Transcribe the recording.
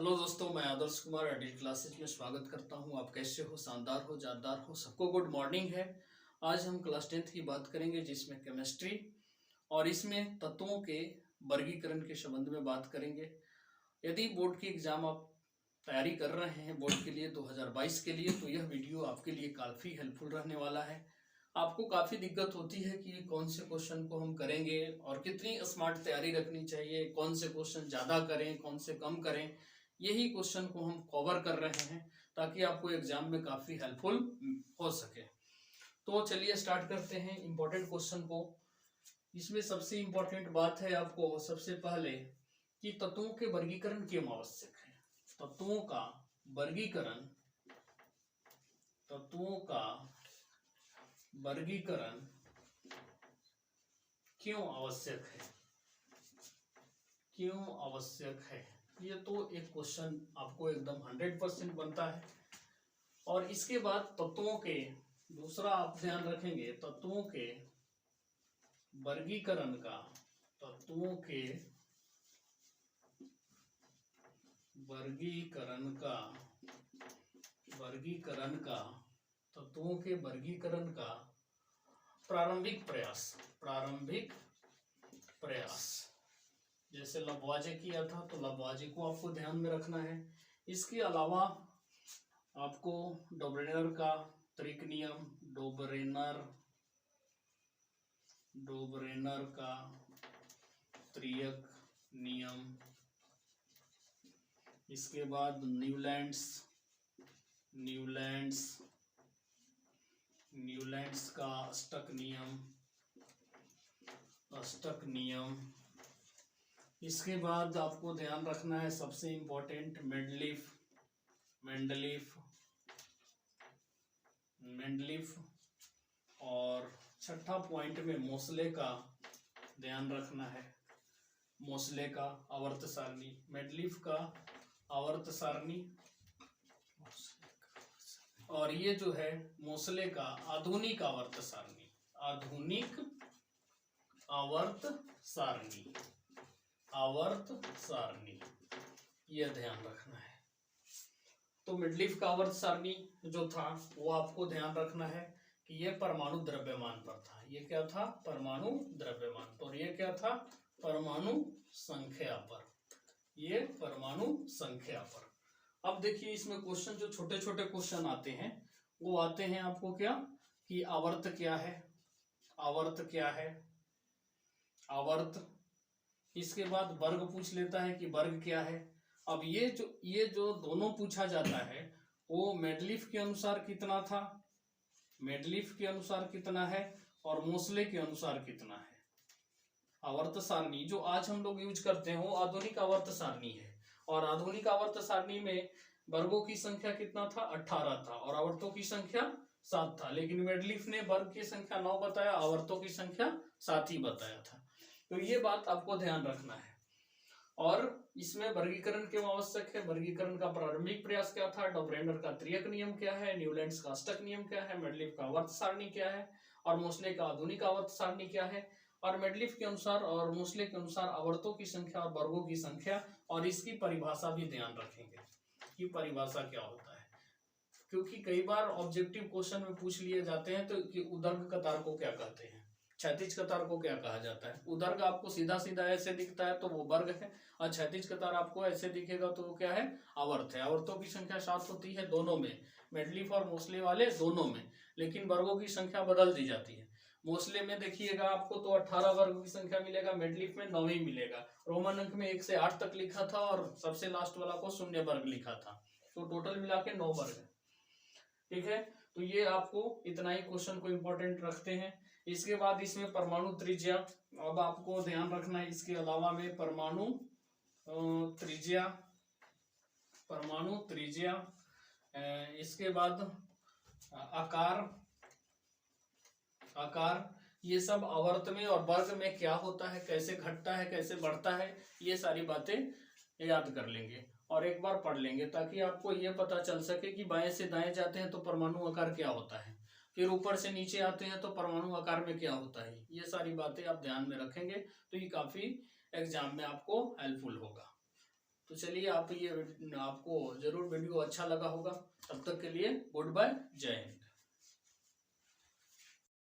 Hello दोस्तों, मैं Adarsh Kumar edit classes में स्वागत करता हूं। आप कैसे हो? शानदार हो, जानदार हो, सबको गुड मॉर्निंग है। आज हम क्लास 10th की बात करेंगे, जिसमें केमिस्ट्री और इसमें तत्वों के वर्गीकरण के संबंध में बात करेंगे। यदि बोर्ड की एग्जाम आप तैयारी कर रहे हैं बोर्ड के लिए 2022 के लिए, तो यह वीडियो आपके लिए काफ़ी हेल्पफुल रहने वाला है। आपको काफ़ी दिक्कत होती है कि कौन से क्वेश्चन को हम करेंगे और कितनी स्मार्ट तैयारी रखनी चाहिए, कौन से क्वेश्चन ज़्यादा करें, कौन से कम करें। यही क्वेश्चन को हम कवर कर रहे हैं ताकि आपको एग्जाम में काफ़ी हेल्पफुल हो सके। तो चलिए स्टार्ट करते हैं इम्पोर्टेंट क्वेश्चन को। इसमें सबसे इम्पोर्टेंट बात है आपको सबसे पहले कि तत्वों के वर्गीकरण क्यों आवश्यक है। तत्वों का वर्गीकरण, तत्वों का वर्गीकरण क्यों आवश्यक है, क्यों आवश्यक है। ये तो एक क्वेश्चन आपको एकदम 100% बनता है। और इसके बाद तत्वों के, दूसरा आप ध्यान रखेंगे, तत्वों के वर्गीकरण का, तत्वों के वर्गीकरण का, वर्गीकरण का, तत्वों के वर्गीकरण का प्रारंभिक प्रयास, प्रारंभिक प्रयास। जैसे लबवाजे किया था तो लबवाजे को आपको ध्यान में रखना है। इसके अलावा आपको डोब्रेनर का त्रिक नियम, डोब्रेनर का त्रिक नियम, इसके बाद न्यूलैंड्स का अष्टक नियम। इसके बाद आपको ध्यान रखना है सबसे इम्पोर्टेंट मेंडलीफ और छठा पॉइंट में मोसले का ध्यान रखना है। मोसले का आवर्त सारणी, मेंडलीफ का आवर्त सारणी, और ये जो है मोसले का आधुनिक आवर्त सारणी, आधुनिक आवर्त सारणी, आवर्त सारणी, यह ध्यान रखना है। तो मेंडलीफ का आवर्त सारणी जो था वो आपको ध्यान रखना है कि यह परमाणु द्रव्यमान पर था। ये क्या था? परमाणु द्रव्यमान पर। ये क्या था? परमाणु संख्या पर। ये परमाणु संख्या पर। अब देखिए इसमें क्वेश्चन, जो छोटे छोटे क्वेश्चन आते हैं वो आते हैं आपको क्या कि आवर्त क्या है, आवर्त क्या है, आवर्त। इसके बाद वर्ग पूछ लेता है कि वर्ग क्या है। अब ये जो दोनों पूछा जाता है वो मेंडलीफ के अनुसार कितना था, मेंडलीफ के अनुसार कितना है और मोसले के अनुसार कितना है। आवर्त सारणी जो आज हम लोग यूज करते हैं वो आधुनिक आवर्त सारणी है, और आधुनिक आवर्त सारणी में वर्गों की संख्या कितना था? 18 था, और आवर्तों की संख्या 7 था। लेकिन मेंडलीफ ने वर्ग की संख्या 9 बताया, आवर्तों की संख्या 7 ही बताया था। तो ये बात आपको ध्यान रखना है। और इसमें वर्गीकरण क्यों आवश्यक है, वर्गीकरण का प्रारंभिक प्रयास क्या था, डोब्रेनर का त्रिक नियम क्या है, न्यूलैंड्स का अष्टक नियम क्या है, मेंडलीफ का आवर्त सारणी क्या है, और मोसले का आधुनिक आवर्त सारणी क्या है, और मेंडलीफ के अनुसार और मोसले के अनुसार आवर्तों की संख्या और वर्गों की संख्या, और इसकी परिभाषा भी ध्यान रखेंगे कि परिभाषा क्या होता है। क्योंकि कई बार ऑब्जेक्टिव क्वेश्चन में पूछ लिए जाते हैं तो कि उदर्ग कतार को क्या कहते हैं, क्षैतिज कतार को क्या कहा जाता है। उदर्ग आपको सीधा सीधा ऐसे दिखता है तो वो वर्ग है, और क्षैतिज कतार आपको ऐसे दिखेगा तो वो क्या है? आवर्त है। आवर्तों की संख्या 7 होती है दोनों में, मेंडलीफ और मोसले वाले दोनों में, लेकिन वर्गों की संख्या बदल दी जाती है। मोसले में देखिएगा आपको तो 18 वर्ग की संख्या मिलेगा, मेंडलीफ में 9 ही मिलेगा। रोमन अंक में 1 से 8 तक लिखा था और सबसे लास्ट वाला को शून्य वर्ग लिखा था, तो टोटल मिला के 9 वर्ग है। ठीक है, तो ये आपको इतना ही क्वेश्चन को इंपॉर्टेंट रखते हैं। इसके बाद इसमें परमाणु त्रिज्या, अब आपको ध्यान रखना है इसके अलावा में परमाणु त्रिज्या, परमाणु त्रिज्या, इसके बाद आकार, आकार, ये सब आवर्त में और वर्ग में क्या होता है, कैसे घटता है, कैसे बढ़ता है, ये सारी बातें याद कर लेंगे और एक बार पढ़ लेंगे ताकि आपको ये पता चल सके कि बाएं से दाएं जाते हैं तो परमाणु आकार क्या होता है, फिर ऊपर से नीचे आते हैं तो परमाणु आकार में क्या होता है। ये सारी बातें आप ध्यान में रखेंगे तो ये काफी एग्जाम में आपको हेल्पफुल होगा। तो चलिए आपको जरूर वीडियो अच्छा लगा होगा। तब तक के लिए गुड बाय, जय हिंद।